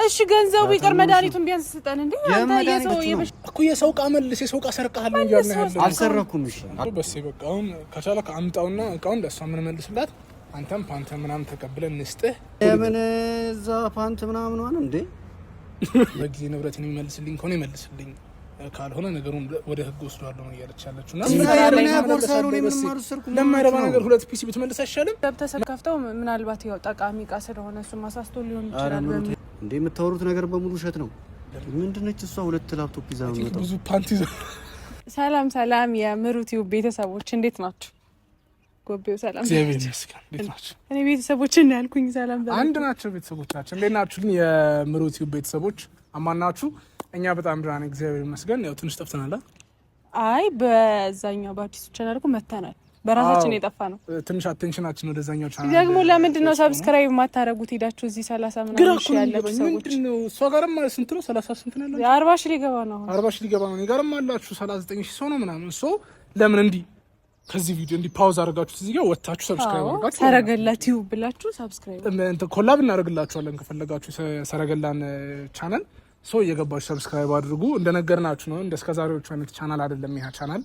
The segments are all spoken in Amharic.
እሺ ገንዘቡ ይቅር መድኃኒቱን ቢያንስ ስጠን እንዴ እኮ የሰው ዕቃ መልስ የሰው ዕቃ ሰርቀሃል እንጂ አልሰረኩም እሺ በስ በቃ አሁን ከቻለክ አምጣውና ዕቃውን ለሷ ምን መልስላት አንተም ፓንተ ምናምን ተቀብለን እንስጥህ ለምን እዛ ፓንት ምናምን ሆነ እንዴ በጊዜ ንብረትን የሚመልስልኝ ከሆነ ይመልስልኝ ካልሆነ ነገሩን ወደ ህግ ወስዷለሁ ነው ያለቻለችውና ለማይረባ ነገር ሁለት ፒሲ ብትመልስ አይሻልም? ተሰካፍተው ምናልባት ያው ጠቃሚ ዕቃ ስለሆነ እሱ ማሳስቶ ሊሆን ይችላል እንዴ የምታወሩት ነገር በሙሉ ውሸት ነው። ምንድነች እሷ ሁለት ላፕቶፕ ይዛ ነው ብዙ ፓንት ይዛ። ሰላም የምሩቲው ቤተሰቦች እንዴት ናችሁ? ጎቤው ሰላም እንዴት ናችሁ? እኔ ቤተሰቦችን ያልኩኝ ሰላም አንድ ናቸው ቤተሰቦቻችን። እንዴት ናችሁ? የምሩቲው ቤተሰቦች አማን ናችሁ? እኛ በጣም ደህና ነን እግዚአብሔር ይመስገን። ያው ትንሽ ጠፍተናል። አይ በዛኛው በአዲሱ ቻናል እኮ መተናል። በራሳችን የጠፋ ነው። ትንሽ አቴንሽናችን ወደዛኛው ቻናል ደግሞ ለምንድን ነው ሰብስክራይብ ማታረጉት? ሄዳችሁ እዚህ 30 ምናምን ሺህ ያለበት ሰዎች ምንድነው? እሷ ጋርም ስንት ነው? 30 ስንት ነው ያለው? 40 ሺህ ሊገባ ነው። 40 ሺህ ሊገባ ነው። ጋርም አላችሁ 39 ሺህ ሰው ነው ምናምን። ለምን እንዲ ከዚህ ቪዲዮ እንዲ ፓውዝ አድርጋችሁ እዚህ ጋር ወጣችሁ ሰብስክራይብ አድርጋችሁ ሰረገላቲው ብላችሁ ሰብስክራይብ ኮላብ እናደርግላችኋለን ከፈለጋችሁ ሰረገላን ቻናል ሶ እየገባችሁ ሰብስክራይብ አድርጉ። እንደነገርናችሁ ነው። እንደስከዛሬዎቹ አይነት ቻናል አይደለም ይሄ ቻናል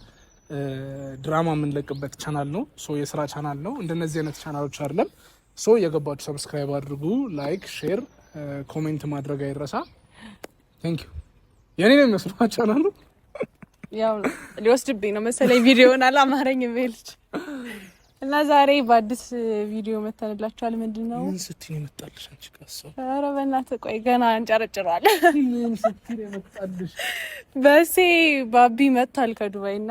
ድራማ የምንለቅበት ቻናል ነው። ሶ የስራ ቻናል ነው። እንደነዚህ አይነት ቻናሎች አይደለም። ሶ እየገባችሁ ሰብስክራይብ አድርጉ። ላይክ፣ ሼር፣ ኮሜንት ማድረግ አይረሳ። ቴንክ ዩ። የኔ ነው መስሏ ቻናሉ ያው ሊወስድብኝ ነው መሰለኝ ቪዲዮውን አላማረኝ ቤልች እና ዛሬ በአዲስ ቪዲዮ መተንላችኋል። ምንድነው? ምን ስትይ መጣልሽ አንቺ ካሰው? ኧረ በእናትህ ቆይ ገና እንጨረጭራል። ምን ስትይ መጣልሽ? በሴ ባቢ መጥቷል ከዱባይና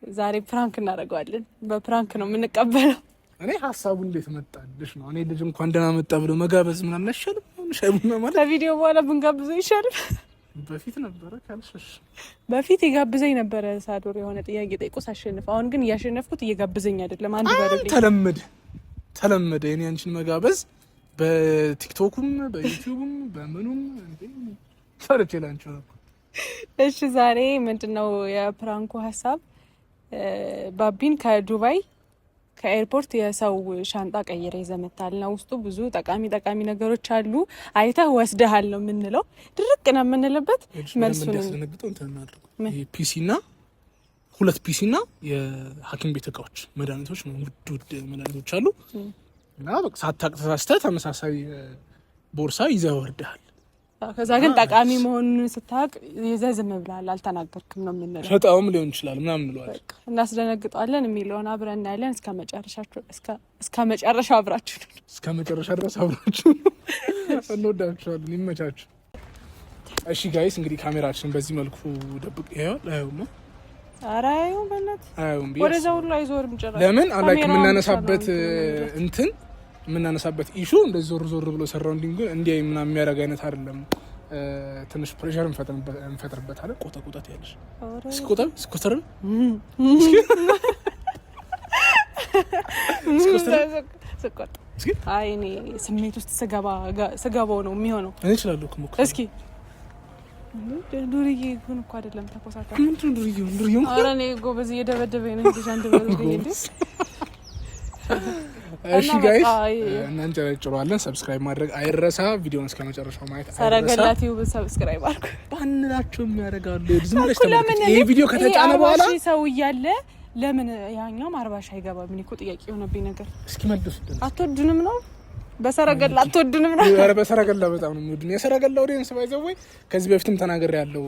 ዛሬ ፕራንክ እናደርገዋለን። በፕራንክ ነው የምንቀበለው። እኔ ሀሳቡ እንዴት መጣልሽ ነው። እኔ ልጅ እንኳን ደህና መጣ ብሎ መጋበዝ ምናምን አይሻልም? ሻይ ቡና ማለት ከቪዲዮ በኋላ ብንጋብዘው ይሻላል። በፊት ነበረ ካልሽሽ በፊት ይጋብዘኝ ነበረ ሳዶር የሆነ ጥያቄ ጠይቆ ሳሸንፍ። አሁን ግን እያሸነፍኩት እየጋብዘኝ አይደለም። አንድ ባደረኝ ተለመደ የኔ አንቺን መጋበዝ በቲክቶኩም በዩቲዩብም በምኑም ሰርቼ ላንቺ ነው። እሺ ዛሬ ምንድነው የፕራንኩ ሀሳብ? ባቢን ከዱባይ ከኤርፖርት የሰው ሻንጣ ቀይረ ይዘመታል ነው። ውስጡ ብዙ ጠቃሚ ነገሮች አሉ። አይተህ ወስደሃል ነው የምንለው። ድርቅ ነው የምንልበት። መልሱን እንደስነግጠው እንተናደርኩ ፒሲና 2 ፒሲና የሐኪም ቤት እቃዎች መድኃኒቶች ነው ውድ መድኃኒቶች አሉ እና በቃ ሳታውቅ ተሳስተህ ተመሳሳይ ቦርሳ ይዘህ ወርደሃል። ከዛ ግን ጠቃሚ መሆኑን ስታውቅ ይዘህ ዝም ብለሃል፣ አልተናገርክም ነው የምንለው። ሸጣውም ሊሆን ይችላል ምናምን እንለዋለን። እናስደነግጠዋለን የሚለውን አብረን እናያለን። እስከ መጨረሻው አብራችሁ እስከ መጨረሻ ድረስ አብራችሁ እንወዳችኋለን። ይመቻችሁ። እሺ ጋይስ እንግዲህ ካሜራችን በዚህ መልኩ ደብቅ ይሄው አይውም ነው አራዩ በእናትህ አይውም ወደዛ ሁሉ አይዞርም ጭራሽ። ለምን አላክ የምናነሳበት እንትን የምናነሳበት ኢሹ እንደዚህ ዞር ብሎ ሰራውንዲንግ እንዲያይ ምናምን የሚያደርግ አይነት አይደለም። ትንሽ ፕሬሸር እንፈጥርበታለን። ቆጣ ያለሽ ስኮተር አይ እኔ ስሜት ውስጥ ስገባው ነው የሚሆነው። እኔ እችላለሁ እኮ እስኪ ዱርዬ ግን እኮ አይደለም ተኮሳታ። ምንድን ዱርዬ? ኧረ እኔ ጎበዝ እየደበደበኝ ነው ልጅ አንድ በሉ እንዴ። እሺ ጋይስ እናንጨረጭሯለን። ሰብስክራይብ ማድረግ አይረሳ። ቪዲዮውን እስከ መጨረሻው ማየት አይረሳ። ሰረገላቲው ሰብስክራይብ አድርጉ። ባንላችሁም ያደርጋሉ። ዝም ብለሽ ተመልከቺ። ይሄ ቪዲዮ ከተጫነ በኋላ ሰው እያለ ለምን ያኛውም 40 ሺህ አይገባም? እኔ እኮ ጥያቄ የሆነብኝ ነገር እስኪ መልሱልን። አትወዱንም ነው? በሰረገላ አትወዱንም ነው? ኧረ በሰረገላ በጣም ነው የሚወዱን። የሰረገላ ኦዲየንስ ባይዘው ከዚህ በፊትም ተናግሬያለሁ።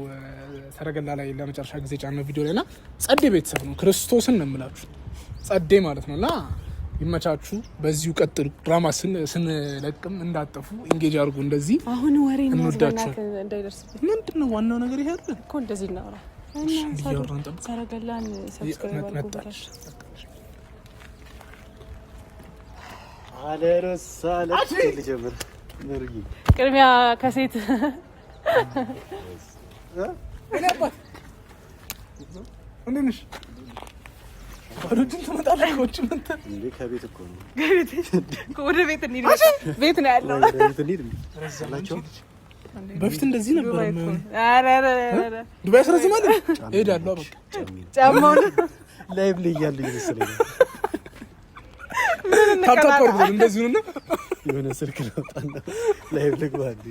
ሰረገላ ላይ ለመጨረሻ ጊዜ ጫነው ቪዲዮ ላይና ጸዴ ቤተሰብ ነው። ክርስቶስን ነው የምላችሁ ጸዴ ማለት ነውና ይመቻችሁ። በዚሁ ቀጥሉ። ድራማ ስንለቅም እንዳጠፉ ኢንጌጅ አድርጉ። እንደዚህ አሁን ወሬ እናዝበናክ እንዳይደርስብኝ ምንድነው ዋናው ነገር ይሄ አይደል እኮ እንደዚህ እናውራ። ሰረገላን ሰብስክራይብ አድርጉ። አለረሳለች ልጀምር ነርጊ ቅድሚያ ከሴት እንዴንሽ ወደድን ተመጣጣኝ ወጭ መንተ እንዴ ከቤት እኮ ነው። ወደ ቤት እንሂድ። ቤት ነው ያለው። ቤት እንሂድ ረሳላችሁ። በፊት እንደዚህ ነበር። አረ ዱባይ ስረዝማል እሄዳለሁ። በቃ ጫማውን ላይቭ ላይ ያለው ይመስለኛል። ታጣጣሩ እንደዚህ ነው። የሆነ ስልክ ላውጣና ላይቭ ልግባ እንዴ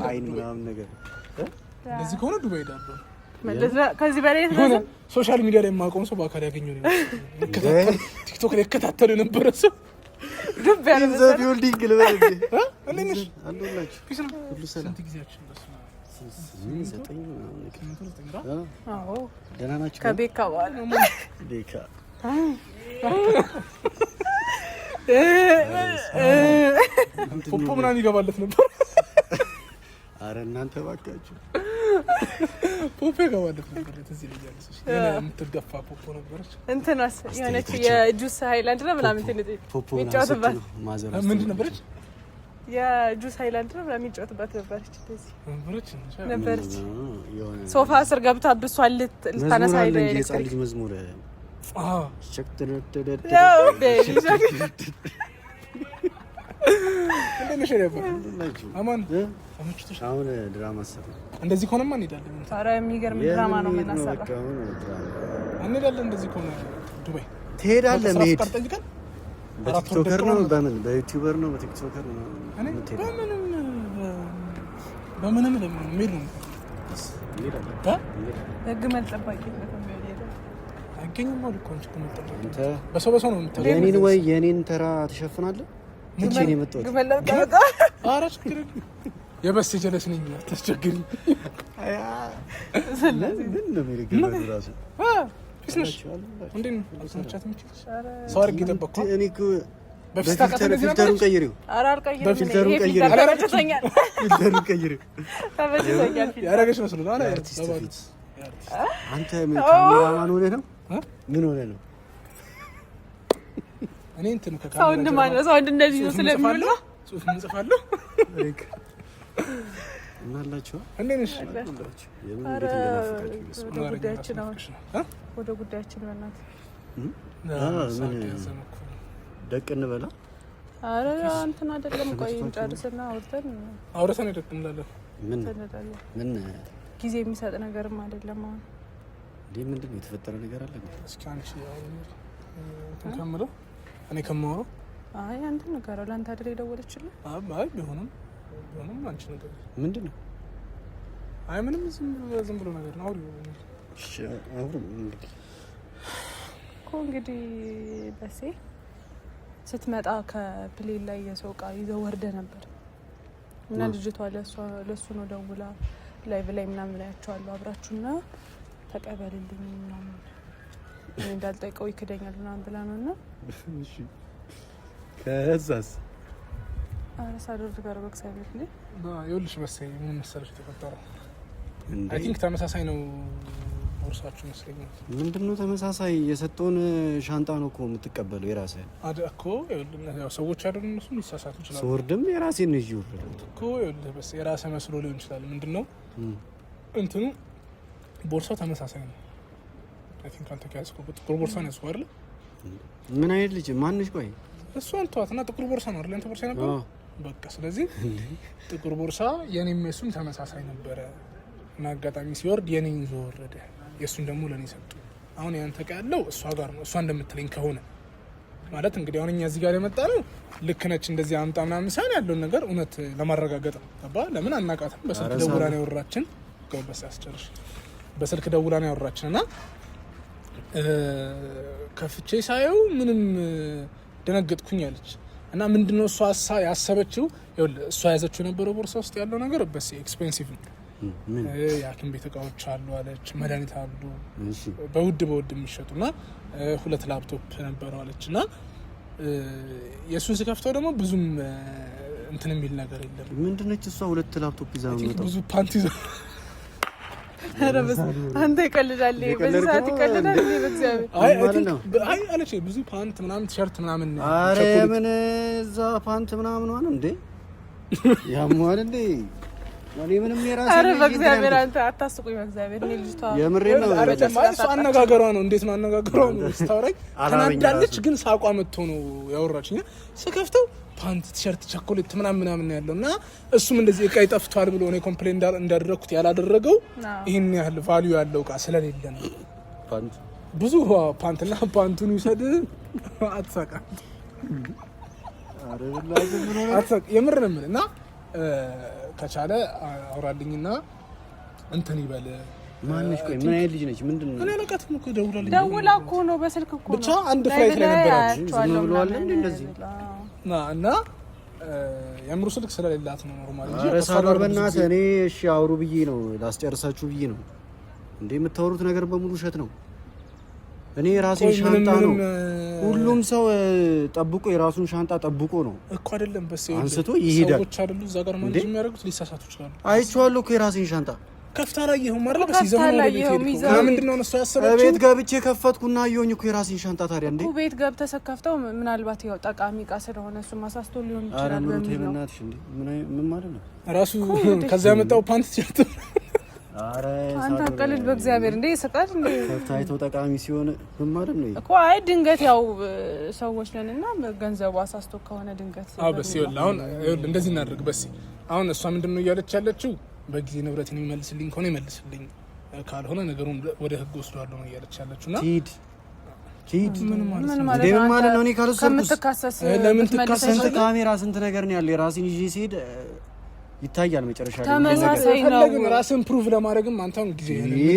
አይን ምናምን ነገር እንደዚህ ከሆነ ዱባይ ሄዳለሁ። ከዚህ በላይ ሶሻል ሚዲያ ላይ የማውቀውን ሰው በአካል ያገኘው ነው። ቲክቶክ ላይ ከተከታተሉ የነበረ ሰው ዱብ ያለ ቢልዲንግ ልበል እንዴ እንዴ አሉላችሁ ፒስ ነው ሁሉ ሰላም ጊዜያችን አዎ ደህና ናችሁ? ከቤካ በኋላ ቤካ ፖፖ ምናምን ይገባለት ነበር። አረ እናንተ እባካችሁ ፖፖ ይገባለት ነበር። እዚህ ላይ ያለሽ የምትደፋ ፖፖ ነበረች። እንትናስ የሆነች የጁስ ሃይላንድ ነው ምናምን ፖፖ የሚጫወትባት ምንድን ነበረች? የጁስ ሃይላንድ ነው ምናምን የሚጫወትባት ነበረች። ሶፋ ስር ገብታ ብሷል ልታነሳ ሄደ። የጻልጅ መዝሙር አሁን ድራማ ሰራ እንደዚህ ከሆነማ እንሄዳለን። ኧረ የሚገርም ድራማ ነው የምናሰራው። እንሄዳለን። እንደዚህ ከሆነ ዱባይ ትሄዳለህ? መሄድ በቲክቶከር ነው በምን በዩቲዩበር ነው በቲክቶከር ነው? በምንም ምን ነው ግመል ጠባቂ አይገኝም ማለት እኮ አንተ በሰው ነው የምትለው። የኔን ወይ የኔን ተራ ትሸፍናለህ? እንጂ ነው የመጣሁት ግመል ጠባቂ አራሽ ክረግ የበስ ጀለስ ነኝ አታስቸግሪ። ስለዚህ ምን ነው የሚገርም ራሱ ፒስነሽ እንዴ ነው አልሰማቻትም? ሰው አድርጌ ጠበቅኩ እኔ እኮ በፊልተሩን ቀይሪው። ኧረ አልቀይርም። በፊልተሩን ቀይሪው። ፊልተሩን ቀይሪው። ተበጅቶኛል። ያረጋሽ መስሎ ነው አለ አንተ ምን ካሜራማን ሆነህ ነው? ምን ሆነህ ነው? እኔ እንትን ከካሜራ ሰው እንደማለት ሰው እንደዚህ ነው ስለሚሉ ጽሁፍ እንጽፋለሁ። እናላችሁ እንዴ ነሽ? ወደ ጉዳያችን በእናትህ ደቅ እንበላ። ኧረ እንትን አይደለም። ቆይ እንጨርስና አውርተን ደቅ እንላለን። ምን ጊዜ የሚሰጥ ነገርም አይደለም። አሁን እንዴ ምንድን ነው የተፈጠረ ነገር አለ? እስኪ አንቺ እንትን ከምለው እኔ ከማወራው አይ አንተ ንገረው። ለአንተ አይደል የደወለችልህ? አይ ቢሆንም አንቺ ነገር ምንድን ነው? አይ ምንም ዝም ብሎ ነገር ነው። እሺ አሁን እንግዲህ በሴ ስትመጣ ከፕሌን ላይ የሰው ዕቃ ይዘው ወርደ ነበር እና ልጅቷ ለሱ ነው ደውላ ላይቭ ላይ ምናምን ያያቸዋለሁ አብራችሁና ተቀበልልኝ ምናምን እንዳልጠይቀው ይክደኛል ምናምን ብላ ነው እና እሺ ከዛስ ሳደርግ ጋር በእግዚአብሔር ላይ ይኸውልሽ መሰለኝ ምን መሰለሽ የተፈጠረው አይ ቲንክ ተመሳሳይ ነው ቦርሳችሁ መስለኛል። ምንድነው ተመሳሳይ? የሰጠውን ሻንጣ ነው እኮ የምትቀበለው የራስህ እኮ ያው ሰዎች አይደሉ እነሱ ሊሳሳቱ ይችላሉ። ሶርድም የራሴን ነው ይዤው እኮ በስ የራስህ መስሎ ሊሆን ይችላል። ምንድነው እንትኑ ቦርሳው ተመሳሳይ ነው። አይ ቲንክ አንተ ከያዝከው ጥቁር ቦርሳ ነው ያዝከው አይደል? ምን አይነት ልጅ ማንሽ? ቆይ እሷን ተዋትና ጥቁር ቦርሳ ነው አይደል? አንተ ቦርሳ ነበር በቃ። ስለዚህ ጥቁር ቦርሳ የኔም የሱም ተመሳሳይ ነበረ እና አጋጣሚ ሲወርድ የኔን ይዞ ወረደ። የሱን ደግሞ ለኔ ሰጡ። አሁን ያንተ ቃ ያለው እሷ ጋር ነው። እሷ እንደምትለኝ ከሆነ ማለት እንግዲህ አሁን እኛ እዚህ ጋር የመጣ ነው ልክ ነች እንደዚህ አምጣ ምናምን ሳይሆን ያለውን ነገር እውነት ለማረጋገጥ ነው። ገባ? ለምን አናቃትም? በስልክ ደውላ ነው ያወራችን። ገባስ ያስጨርሽ በስልክ ደውላ ነው ያወራችን እና ከፍቼ ሳየው ምንም ደነገጥኩኝ አለች። እና ምንድነው እሷ ያሰበችው እሷ ያዘችው የነበረው ቦርሳ ውስጥ ያለው ነገር በስ ኤክስፔንሲቭ ነው። የሐኪም ቤት እቃዎች አሉ አለች፣ መድኃኒት አሉ በውድ የሚሸጡና 2 ላፕቶፕ ነበረው አለች። እና የእሱን ስከፍተው ደግሞ ብዙም እንትን የሚል ነገር የለም። ምንድነች እሷ 2 ላፕቶፕ ይዛ ነው የምትመጣው? ብዙ ፓንት ይዛ አንተ ይቀልዳል። በዚህ ሰዓት ይቀልዳል። በእግዚአብሔር አይ አለች ብዙ ፓንት ምናምን ቲሸርት ምናምን። አረ ምን እዛ ፓንት ምናምን ነው እንዴ? ያሟል እንዴ? እኔ ምንም የራሴ አረ በእግዚአብሔር አንተ አታስቁኝ። በእግዚአብሔር እኔ ልጅቷ የምሬን ነው። አረ ተማስ አነጋገሯ ነው። እንዴት ነው አነጋገሯ ነው? ስታወራኝ ተናዳለች፣ ግን ሳቋ መጥቶ ነው ያወራችኝ። ስከፍተው ፓንት ቲሸርት ቸኮሌት ምናምን ያለውና እሱም እንደዚህ እቃ ይጠፍቷል ብሎ እኔ ኮምፕሌን እንዳደረኩት ያላደረገው ይሄን ያህል ቫልዩ ያለው እቃ ስለሌለ ነው። ፓንት ብዙ ፓንትና ፓንቱን ይውሰድ። አትሳቃ አትሳቅ። የምር ነው እና ከቻለ አውራልኝና እንትን ይበል። ማንሽ ቆይ ምን አይነት ልጅ ነች? ምንድነው? እኔ ለቀትም እኮ ደውላ እኮ ነው በስልክ እኮ ነው። ብቻ አንድ ፍላይት ላይ ነበራችሁ ዝም ብለዋል እንደዚህ እና የምሩ ስልክ ስለሌላት ነው ኖርማል እንጂ አረሳዶር በእናትህ እኔ እሺ አውሩ ብዬ ነው ላስጨርሳችሁ ብዬ ነው እንዴ። የምታወሩት ነገር በሙሉ ውሸት ነው። እኔ የራሴን ሻንጣ ነው ሁሉም ሰው ጠብቆ የራሱን ሻንጣ ጠብቆ ነው እኮ አይደለም። በስ አንስቶ ይሄዳል። ሰዎች አይደሉ እዛ ጋር ማንጅ የሚያደርጉት ሊሳሳቱ ይችላሉ። አይቼዋለሁ እኮ የራሴን ሻንጣ ከፍታ ላይ ይሁን ማለት በስ ይዘው ነው ቤት ነው። ምንድነው እሱ ያሰበችው? ቤት ገብቼ ከፈትኩና አየሁኝ እኮ የራሴን ሻንጣ። ታዲያ እንዴ ቤት ገብተህ ሰከፍተው ምናልባት ያው ጠቃሚ ዕቃ ስለሆነ እሱ ማሳስቶ ሊሆን ይችላል በሚል ነው። እናትሽ እንዴ ምን ማለት ነው? ራሱ ከዛ ያመጣው ፓንት ሲያጥ አረ አንተ ቀልል በእግዚአብሔር እንዴ ይሰጣል እንዴ ከፍታይቶ ጠቃሚ ሲሆን ምን ማለት ነው እኮ? አይ ድንገት ያው ሰዎች ነንና ገንዘቡ አሳስቶ ከሆነ ድንገት በስ ይኸውልህ አሁን እንደዚህ እናድርግ። በስ አሁን እሷ ምንድነው እያለች ያለችው? በጊዜ ንብረትን የሚመልስልኝ ከሆነ ይመልስልኝ፣ ካልሆነ ነገሩን ወደ ህግ ወስደዋለሁ ነው እያለች ያለችውና ኪድ ምን ማለት ነው? እኔ ካልወሰድኩስ ለምን ትካሰስ? ስንት ካሜራ ስንት ነገር ነው ያለ። የራሴን ይዤ ሲሄድ ይታያል መጨረሻ ላይ ተመሳሳይ ነው። ራስን ፕሩቭ ለማድረግም አንተም ጊዜ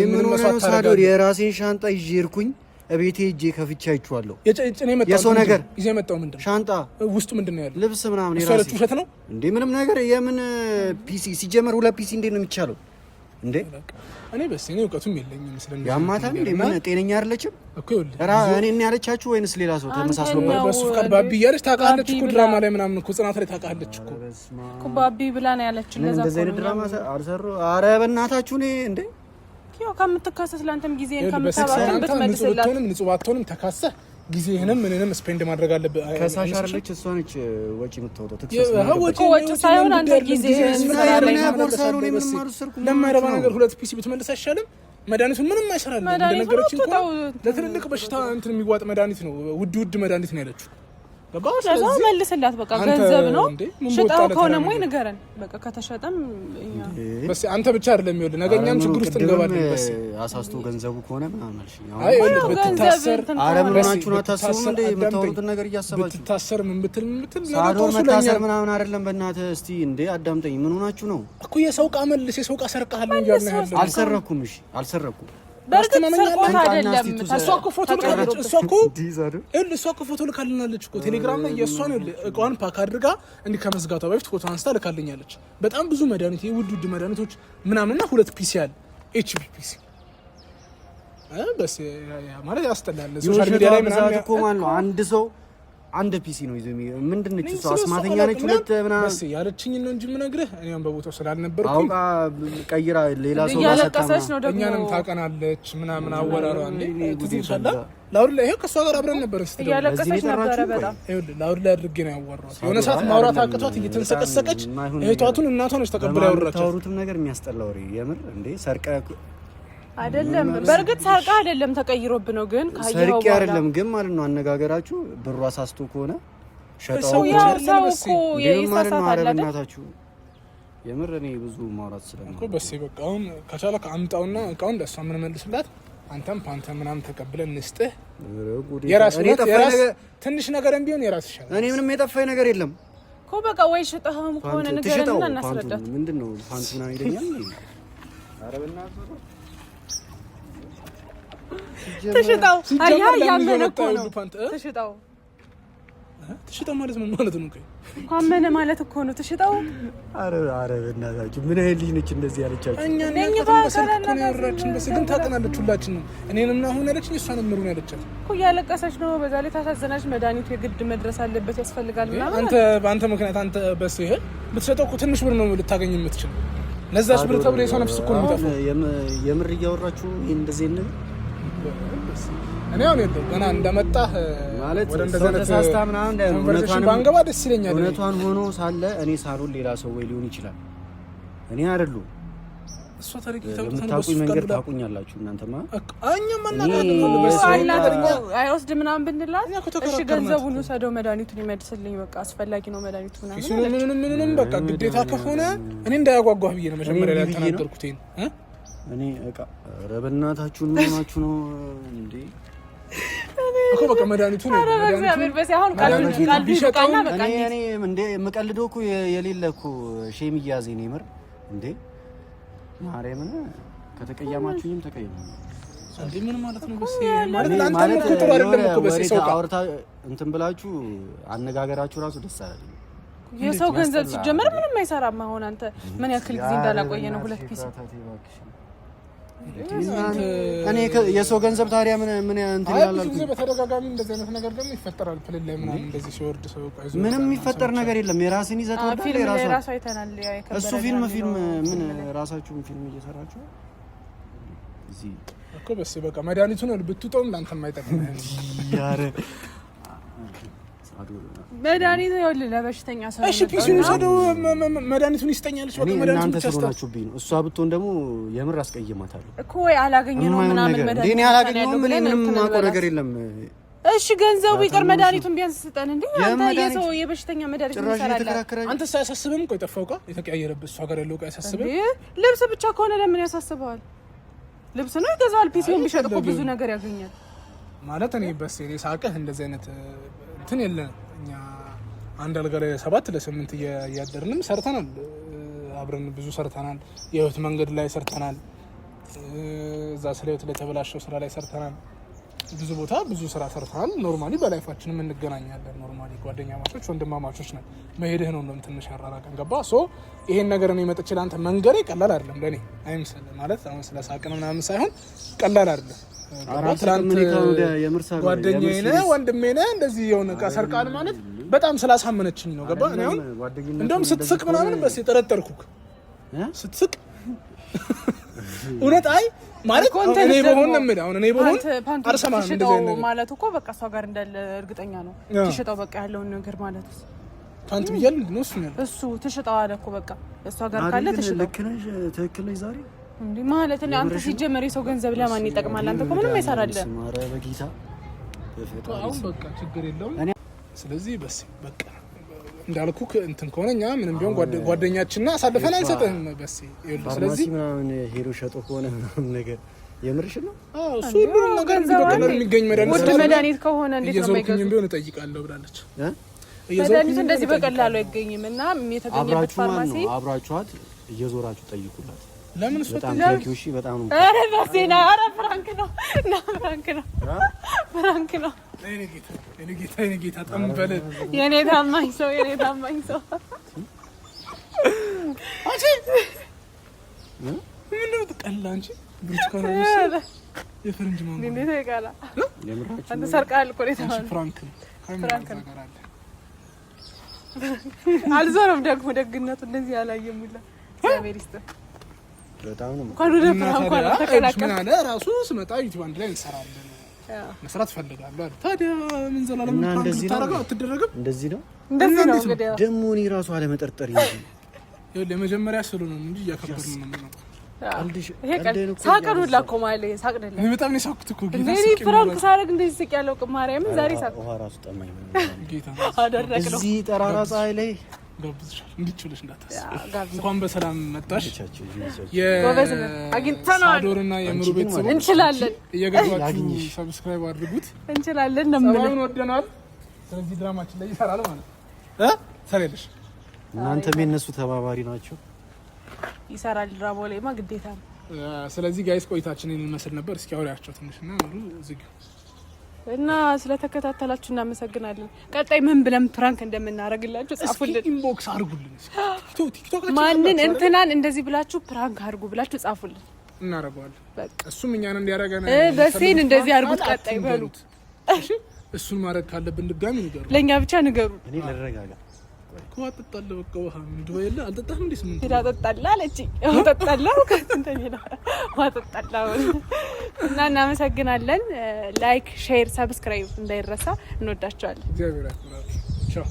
ምን ሆነ ነው ሳዶር የራሴን ሻንጣ ይዤ ሄድኩኝ። እቤቴ እጄ ከፍቼ አይቼዋለሁ። የሰው ነገር ይዤ መጣው። ምንድነው ሻንጣ ውስጥ ምንድነው ያለው? ልብስ ምናምን የራሴ ውሸት ነው እንዴ? ምንም ነገር የምን ፒሲ ሲጀመር ሁለት ፒሲ እንዴት ነው የሚቻለው እንዴ? እኔ በስ እኔ እውቀቱም የለኝም ስለዚህ ያማታል እንዴ? ምን ጤነኛ አይደለችም እኮ ይኸውልህ። እኔ ያለቻችሁ ወይንስ ሌላ ሰው ተመሳስሎበት? በሱ ፍቃድ ባቢ እያለች ታውቃለች እኮ ድራማ ላይ ምናምን እኮ ጽናት ላይ ታውቃለች እኮ ባቢ ብላ ነው ያለችው። ለዛ እንደዚህ አይነት ድራማ አልሰሩ። ኧረ በእናታችሁ እኔ እንዴ ያው ከምትካሰስ ላንተም ጊዜን ከምታባክን ብትመልስላት ንጹህ ባትሆንም ተካሰህ ጊዜህንም ምንንም ስፔንድ ማድረግ አለብህ። ከሳሽ አይደለች እሷ ነች ወጪ የምትወጣው። ወጪ ሳይሆን አንተ ጊዜህን ለማይረባ ነገር ሁለት ፒሲ ብትመልስ አይሻልም? መድኃኒቱ ምንም አይሰራልም። እንደነገረች እንኳን ለትልልቅ በሽታ እንትን የሚዋጥ መድኃኒት ነው። ውድ መድኃኒት ነው ያለችው። ገባህ? ስለዚህ መልስላት በቃ ገንዘብ ነው። ሽጣው ከሆነ ወይ ንገረን በቃ ከተሸጠም በስ አንተ ብቻ አይደለም ይኸውልህ፣ ነገ እኛም ችግር ውስጥ እንገባለን። በስ አሳስቶ ገንዘቡ ከሆነ ምናምን አልሽ። አይ ብትታሰር አረምናችሁን አታስቡም እንዴ? የምታወሩትን ነገር እያሰባችሁ ብትታሰር ምን ብትል ሳዶር መታሰር ምናምን አይደለም። በእናትህ እስቲ እንዴ አዳምጠኝ። ምን ሆናችሁ ነው እኮ? የሰው ዕቃ መልስ፣ የሰው ዕቃ ሰርቀሃል ነው እያልን ያለው። አልሰረኩም። እሺ አልሰረኩም። በርግጥ ሰርቆት አይደለም። እሷ እኮ ፎቶ ልካለች። እሷ እኮ ፎቶ ልካልናለች እኮ ቴሌግራም ላይ የእሷን እቃዋን ፓክ አድርጋ እንዲህ ከመዝጋቷ በፊት ፎቶ አንስታ ልካልኛለች። በጣም ብዙ መድኃኒት ውድ መድኃኒቶች ምናምንና ሁለት ፒሲ ያለ ኤችፒ ፒሲ በስ ማለት ያስጠላል። ሶሻል ሚዲያ ላይ ምናምን እኮ ማለት ነው አንድ ሰው አንድ ፒሲ ነው ይዞ ምንድን ነች እሷ? አስማተኛ ነች። ሁለት ምናምን በስ ያለችኝ ነው እንጂ የምነግርህ እኔም በቦታው ስላልነበርኩ አውቃ ቀይራ ሌላ ሰው ያለቀሰች ነው ደግሞ እኛንም ታቀናለች ምናምን አወራሯ እንዴ ትዝ ይሻላል። ላውድ ላይ ይሄው ከሷ ጋር አብረን ነበር እስቲ ያለቀሰች ነበር በጣም ይኸውልህ፣ ላውድ ላይ አድርጌ ነው ያወራሁት። የሆነ ሰዓት ማውራት አቅቷት እየተንሰቀሰቀች እህቷቱን እናቷን ተቀብላ ያወራቻት። ታወሩትም ነገር የሚያስጠላ ወሬ የምር እንዴ ሰርቀ አይደለም። በርግጥ ሰርቃ አይደለም ተቀይሮብ ነው። ግን ካየው ሰርቄ አይደለም ግን ማለት ነው አነጋገራችሁ ብሩ አሳስቶ ከሆነ ሸጣው ሰው እኮ የይሳሳታል አይደል? የምር እኔ ብዙ ማውራት ስለማለት እኮ በስ በቃ አሁን ከቻለክ አምጣውና እቃውን ለእሷ ምን መልስላት። አንተም ፓንተ ምናምን ተቀብለን እንስጥህ። የራስ ትንሽ ነገርም ቢሆን የራስ ይሻላል። እኔ ምንም የጠፋኝ ነገር የለም እኮ በቃ ወይ ሽጠህም ከሆነ ንገረንና እናስረዳት። ምንድነው ፓንት ምናምን ይለኛል። ኧረ በእናትህ ትሽጣው አያ ያመነ እኮ ነው። ትሽጣው ማለት ምን ማለት ነው? ካመነ ማለት እኮ ነው ትሽጣው። አረ በእናታችሁ ምን አይነት ልጅ ነች እንደዚህ ያለቻችሁ? እኛ ያወራችን በስ ግን ታቀናለች ሁላችን ነው። እኔንም አሁን ያለችኝ እሷንም ምሩን ያለቻት እኮ እያለቀሰች ነው። በዛ ላይ ታሳዘናች። መድኃኒቱ የግድ መድረስ አለበት ያስፈልጋል ምናምን። በአንተ ምክንያት አንተ በስ ይሄ ብትሸጠው እኮ ትንሽ ብር ነው ልታገኝ የምትችል። ለዛች ብር ተብሎ የሰው ነፍስ እኮ ነው የሚጠፋው። የምር እያወራችሁ እንደዚህ ነው። እኔ አሁን የለም ገና እንደመጣህ ማለት ወደ እንደዛ ተሳስታ ምናምን ኮንቨርሴሽን ባንገባ ደስ ይለኛል። እውነቷን ሆኖ ሳለ እኔ ሳሎን ሌላ ሰው ወይ ሊሆን ይችላል። እኔ አይደሉም። እሷ ታሪክ የምታውቁኝ መንገድ ታውቁኛላችሁ እናንተማ። እኛም እናውቃለን። አይወስድ ምናምን ብንላት እሺ ገንዘቡን ውሰደው መድኃኒቱን ይመልስልኝ በቃ አስፈላጊ ነው መድኃኒቱ ምናምን ምንም በቃ ግዴታ ከሆነ እኔ እንዳያጓጓህ ብዬ ነው መጀመሪያ ላይ ተናገርኩት። እኔ እቃ ረበናታችሁን ምናችሁ ነው እንዴ? እኮ በቃ መድኃኒቱ ነው እግዚአብሔር በዚህ አሁን ቃል ቢሸጣና በቃ እኔ እንዴ የምቀልደው እኮ የሌለ እኮ ሼም እያዘኝ ነው የምር እንዴ ማርያምን ከተቀያማችሁኝም ተቀየሙ እንዴ ምን ማለት ነው በስ ማለት ቁጥሩ አይደለም እኮ በስ ሰው አውርታ እንትን ብላችሁ አነጋገራችሁ ራሱ ደስ አይደለም የሰው ገንዘብ ሲጀመር ምንም አይሰራም አሁን አንተ ምን ያክል ጊዜ እንዳላቆየ ነው 2 ፒስ እኔ የሰው ገንዘብ ታዲያ ምን እንትን ይላል ብዙ በተደጋጋሚ እንደዚህ አይነት ነገር ደግሞ ይፈጠራል ፕሌን ላይ ምናምን እንደዚህ ሲወርድ ሰው ቆይዞ ምንም የሚፈጠር ነገር የለም የራስን ይዘት ወርደ ራሱ አይተናል ያው እሱ ፊልም ምን ራሳችሁን ፊልም እየሰራችሁ እዚህ እኮ በስ በቃ መድኃኒቱ ነው ብትውጠውም ላንተ የማይጠቅም ያረ መድኃኒት ይኸውልህ ለበሽተኛ ሰው እሺ ፒሲኑ ሰደው መድኃኒቱን ይስጠኛልሽ በቃ መድኃኒቱን ተስተናችሁብኝ ነው እሷ ብትሆን ደግሞ የምር አስቀይማታለሁ እኮ ወይ አላገኘነው ምናምን መድኃኒት እኔ አላገኘነው ምንም ማቆ ነገር የለም እሺ ገንዘቡ ይቀር መድኃኒቱን ቢያንስ ስጠን እንዴ አንተ የሰው የበሽተኛ መድኃኒት ይሰራል አንተ ሳያሳስብም ቆይ ጠፋው ቃ የተቀያየረበት እሷ ጋር ያለው ቃ ያሳስብም ልብስ ብቻ ከሆነ ለምን ያሳስበዋል ልብስ ነው ይገዛል ፒሲውን ቢሸጥ እኮ ብዙ ነገር ያገኛል ማለት እኔ በስ እኔ ሳቀህ እንደዚህ አይነት እንትን የለም እኛ አንድ አልጋ ላይ 7 ለ8 እያደርንም ሰርተናል አብረን ብዙ ሰርተናል የህይወት መንገድ ላይ ሰርተናል እዛ ስለ ህይወት ለተበላሸው ስራ ላይ ሰርተናል ብዙ ቦታ ብዙ ስራ ሰርተናል ኖርማሊ በላይፋችንም እንገናኛለን ኖርማሊ ጓደኛ ማቾች ወንድማማቾች ነን መሄድህ ነው እንደም ትንሽ ያራራቀን ገባ ሶ ይሄን ነገር ነው የመጥቼ ላንተ መንገሬ ቀላል አይደለም ለኔ አይምሰል ማለት አሁን ስለሳቀን ምናምን ሳይሆን ቀላል አይደለም ጓደኛዬ ነህ ወንድሜ ነህ እንደዚህ የሆነ ዕቃ ሰርቃል ማለት በጣም ስላሳመነችኝ ነው ገባ እኔ አሁን እንደውም ስትስቅ ምናምን በስ የጠረጠርኩክ ስትስቅ እውነት አይ ማለት እኔ በሆን ነው የምልህ አሁን እኔ በሆን አርሰማን እንደዚህ ነው ማለት እኮ በቃ እሷ ጋር እንዳለ እርግጠኛ ነው ትሽጣው በቃ ያለውን ነገር ማለት ፓንት ብያል ነው እሱ ትሽጣው አለ እኮ በቃ እሷ ጋር ካለ ትሽጣው ልክ ነሽ ትክክል ነሽ ዛሬ እንዴ ማለት ነው አንተ ሲጀመር የሰው ገንዘብ ለማን ይጠቅማል አንተ እኮ ምንም አይሰራልህ ማረ በጌታ አሁን በቃ ችግር የለውም ስለዚህ በስ በቃ እንዳልኩክ እንትን ከሆነኛ ምንም ቢሆን ጓደኛችንና አሳልፈን አንሰጥህም በስ ይኸውልህ ስለዚህ ምናምን ሄሮ ሸጦ ከሆነ ምናምን ነገር የምርሽ ነው እሱ ሁሉም ነገር በቀላሉ የሚገኝ መድኃኒት ከሆነ እንዴት ነው የማይገኝ ቢሆን እጠይቃለሁ ብላለች መድኃኒቱ እንደዚህ በቀላሉ አይገኝም እና የተገኘበት ፋርማሲ አብራችኋት እየዞራችሁ ጠይቁላት ለምን እሱ በጣም ታንኪው እሺ በጣም ነው አረ ባሴና አረ ፍራንክ ነው ፍራንክ ነው የኔ ጌታ ጠንበል የኔ ታማኝ ሰው አንቺ ምን ነው ተቀላ አንቺ ብርቱካን ነው የፈረንጅ ማንጎ እንዴት ይቃላ አንተ ሰርቃል እኮ ለታማኝ ፍራንክ ነው አልዞረም ደግሞ ደግነቱ እንደዚህ ያላየም ይላ እግዚአብሔር ይስጥ በጣም ነው ወደ ፍራንክ አለ ተከላከለ አለ ራሱ ስመጣ ዩቲዩብ አንድ ላይ እንሰራለን መስራት ፈልጋለሁ ታዲያ ምን ዘላለም ታረጋው አትደረግም እንደዚህ ነው እንግዲህ ደሞ እኔ ራሱ አለ መጠርጠር እንጂ ለመጀመሪያ ስሉ ነው እንጂ ያከበርን ነው ሳቀዱላ እኮ ማለት ሳቅደላ በጣም ነው ሳቅኩት እኮ ጌታ እንዴ ፍራንክ ሳረግ እንደዚህ ስቅ ያለው ማርያምን ዛሬ ሳቅ ውሃ ራሱ ጠማኝ ጌታ አደረቅነው እዚህ ጠራራ ፀሐይ ላይ ጋብዝሻል እንድትችልሽ እንዳታስብ እንኳን በሰላም መጣሽ ጎበዝ ነን አግኝተናል ሳዶርና የምሩ ቤተሰቦች እንችላለን እየገባችሁ ሰብስክራይብ አድርጉት እንችላለን ነው ምን ወደናል ስለዚህ ድራማችን ላይ ይሰራል ማለት ሰሬልሽ እናንተም የነሱ ተባባሪ ናቸው ይሰራል ድራማው ላይማ ግዴታ ነው ስለዚህ ጋይስ ቆይታችንን እንመስል ነበር እስኪ አውሪያቸው ትንሽና ምሩ ዝግ እና ስለተከታተላችሁ እናመሰግናለን ቀጣይ ምን ብለን ፕራንክ እንደምናረግላችሁ ጻፉልን ኢንቦክስ አድርጉልን ቲክቶክ ማንን እንትናን እንደዚህ ብላችሁ ፕራንክ አድርጉ ብላችሁ ጻፉልን እናረጋለን በቃ እሱም እኛን እንዲያረጋና በሴን እንደዚህ አድርጉት ቀጣይ በሉት እሺ እሱን ማድረግ ካለብን ድጋሚ ንገሩ ለኛ ብቻ ንገሩ እኔ ልረጋጋ አጠጣለሁ በቃ ውሃ ምንድን ነው የለ አልጠጣህም እንዴ ስምንት ሄዳ አጠጣላ አለችኝ አጠጣላው ከእንተኛ አጠጣላው እና እናመሰግናለን ላይክ ሼር ሰብስክራይብ እንዳይረሳ እንወዳችኋለን እግዚአብሔር ያክብራችሁ ቻው